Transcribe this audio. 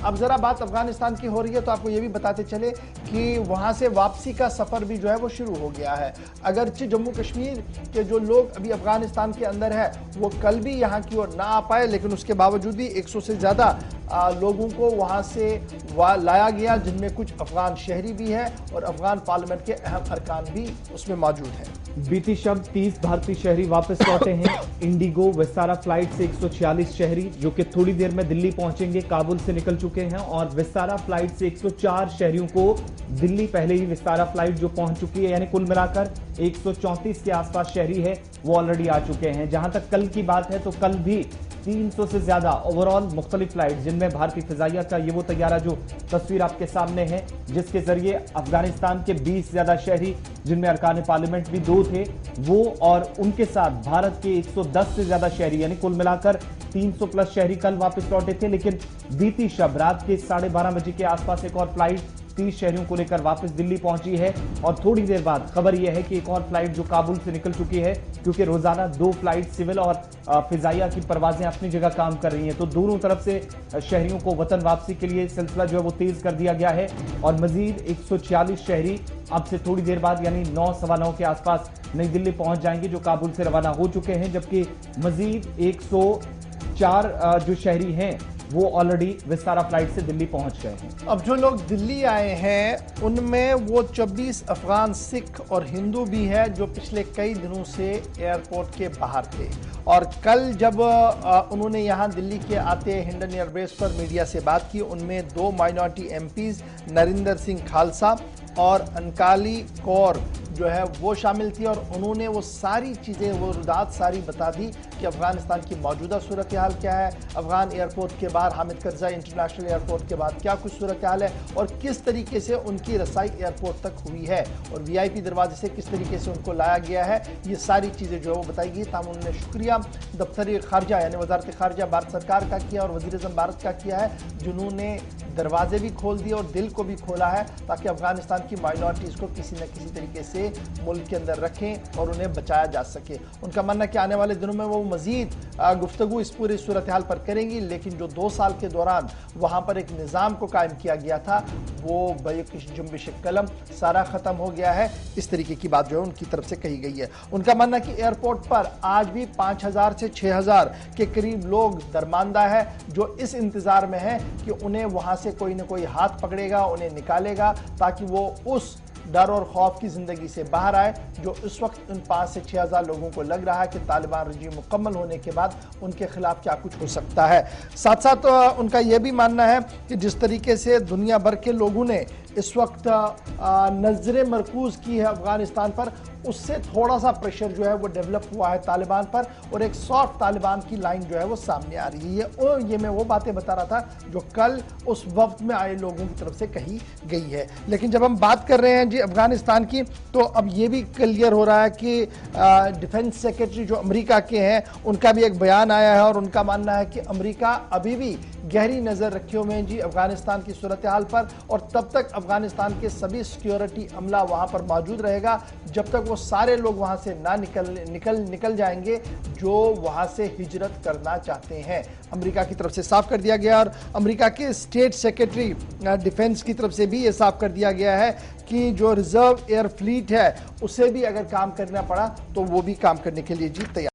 अब जरा बात अफगानिस्तान की हो रही है तो आपको ये भी बताते चले कि वहां से वापसी का सफर भी जो है वो शुरू हो गया है। अगरचे जम्मू कश्मीर के जो लोग अभी अफगानिस्तान के अंदर है वो कल भी यहाँ की ओर ना आ पाए, लेकिन उसके बावजूद भी 100 से ज्यादा लोगों को वहां से लाया गया, जिनमें कुछ अफगान शहरी भी है और अफगान पार्लियामेंट के अहम अरकान भी उसमें मौजूद है। बीती शब 30 भारतीय शहरी वापस लौटे हैं। इंडिगो विस्तारा फ्लाइट से 146 शहरी जो कि थोड़ी देर में दिल्ली पहुंचेंगे काबुल से निकल चुके हैं, और विस्तारा फ्लाइट से 104 शहरियों को दिल्ली पहले ही विस्तारा फ्लाइट जो पहुंच चुकी है, यानी कुल मिलाकर 134 के आसपास शहरी है वो ऑलरेडी आ चुके हैं। जहां तक कल की बात है तो कल भी 300 से ज्यादा ओवरऑल मुख्तलिफ फ्लाइट, जिनमें भारतीय फिजाइया का ये वो तैयारा जो तस्वीर आपके सामने है, जिसके जरिए अफगानिस्तान के 20 से ज्यादा शहरी, जिनमें अरकान पार्लियामेंट भी 2 थे, वो और उनके साथ भारत के 110 से ज्यादा शहरी, यानी कुल मिलाकर 300 प्लस शहरी कल वापस लौटे थे। लेकिन बीती शब रात के 12:30 बजे के आसपास एक और फ्लाइट 30 शहरियों को लेकर वापस दिल्ली पहुंची है, और थोड़ी देर बाद खबर यह है कि एक और फ्लाइट जो काबुल से निकल चुकी है, क्योंकि रोजाना 2 फ्लाइट सिविल और फिजाइया की परवाजें अपनी जगह काम कर रही हैं, तो दोनों तरफ से शहरियों को वतन वापसी के लिए सिलसिला जो है वो तेज कर दिया गया है। और मजीद 146 शहरी अब से थोड़ी देर बाद यानी 9 सवा 9 के आसपास नई दिल्ली पहुंच जाएंगे, जो काबुल से रवाना हो चुके हैं, जबकि मजीद 104 जो शहरी हैं वो ऑलरेडी विस्तारा फ्लाइट से दिल्ली पहुंच गए हैं। अब जो लोग दिल्ली आए हैं उनमें वो 24 अफगान सिख और हिंदू भी है जो पिछले कई दिनों से एयरपोर्ट के बाहर थे, और कल जब उन्होंने यहां दिल्ली के आते हिंडन एयरबेस पर मीडिया से बात की, उनमें 2 माइनॉरिटी एमपीज नरिंदर सिंह खालसा और अनकाली कौर जो है वो शामिल थी, और उन्होंने वो सारी चीज़ें, वो रुदात सारी बता दी कि अफगानिस्तान की मौजूदा सूरत हाल क्या है, अफगान एयरपोर्ट के बाहर हामिद करज़ई इंटरनेशनल एयरपोर्ट के बाद क्या कुछ सूरत हाल है, और किस तरीके से उनकी रसाई एयरपोर्ट तक हुई है, और वीआईपी दरवाजे से किस तरीके से उनको लाया गया है, ये सारी चीज़ें जो है वो बताई गई। तमाम उन्होंने शुक्रिया दफ्तर खारजा यानी वजारत खारजा भारत सरकार का किया और वज़ीर-ए-आज़म भारत का किया है, जिन्होंने दरवाजे भी खोल दिए और दिल को भी खोला है, ताकि अफगानिस्तान की माइनॉरिटीज़ को किसी न किसी तरीके से मुल्क के अंदर रखें और उन्हें बचाया जा सके। उनका मानना है कि आने वाले दिनों में वो मजीद गुफ्तगू इस पूरी सूरत हाल पर करेंगी, लेकिन जो 2 साल के दौरान वहाँ पर एक निज़ाम को कायम किया गया था वो जुम्बिश कलम सारा ख़त्म हो गया है, इस तरीके की बात जो है उनकी तरफ से कही गई है। उनका मानना है कि एयरपोर्ट पर आज भी 5000 से 6000 के करीब लोग दरमानदा है, जो इस इंतज़ार में है कि उन्हें वहाँ से कोई ना कोई हाथ पकड़ेगा, उन्हें निकालेगा, ताकि वो उस डर और खौफ की जिंदगी से बाहर आए जो इस वक्त उन 5 से 6000 लोगों को लग रहा है कि तालिबान रजीम मुकम्मल होने के बाद उनके खिलाफ क्या कुछ हो सकता है। साथ साथ उनका यह भी मानना है कि जिस तरीके से दुनिया भर के लोगों ने इस वक्त नजर मरकूज की है अफगानिस्तान पर, उससे थोड़ा सा प्रेशर जो है वो डेवलप हुआ है तालिबान पर, और एक सॉफ्ट तालिबान की लाइन जो है वो सामने आ रही है। और ये मैं वो बातें बता रहा था जो कल उस वक्त में आए लोगों की तरफ से कही गई है। लेकिन जब हम बात कर रहे हैं जी अफगानिस्तान की, तो अब ये भी क्लियर हो रहा है कि डिफेंस सेक्रेटरी जो अमेरिका के हैं उनका भी एक बयान आया है, और उनका मानना है कि अमेरिका अभी भी गहरी नज़र रखे हुए हैं जी अफगानिस्तान की सूरत हाल पर, और तब तक अफगानिस्तान के सभी सिक्योरिटी अमला वहां पर मौजूद रहेगा जब तक वो सारे लोग वहां से ना निकल जाएंगे जो वहां से हिजरत करना चाहते हैं। अमेरिका की तरफ से साफ कर दिया गया, और अमेरिका के स्टेट सेक्रेटरी डिफेंस की तरफ से भी ये साफ कर दिया गया है कि जो रिजर्व एयर फ्लीट है उसे भी अगर काम करना पड़ा तो वो भी काम करने के लिए जी तैयार।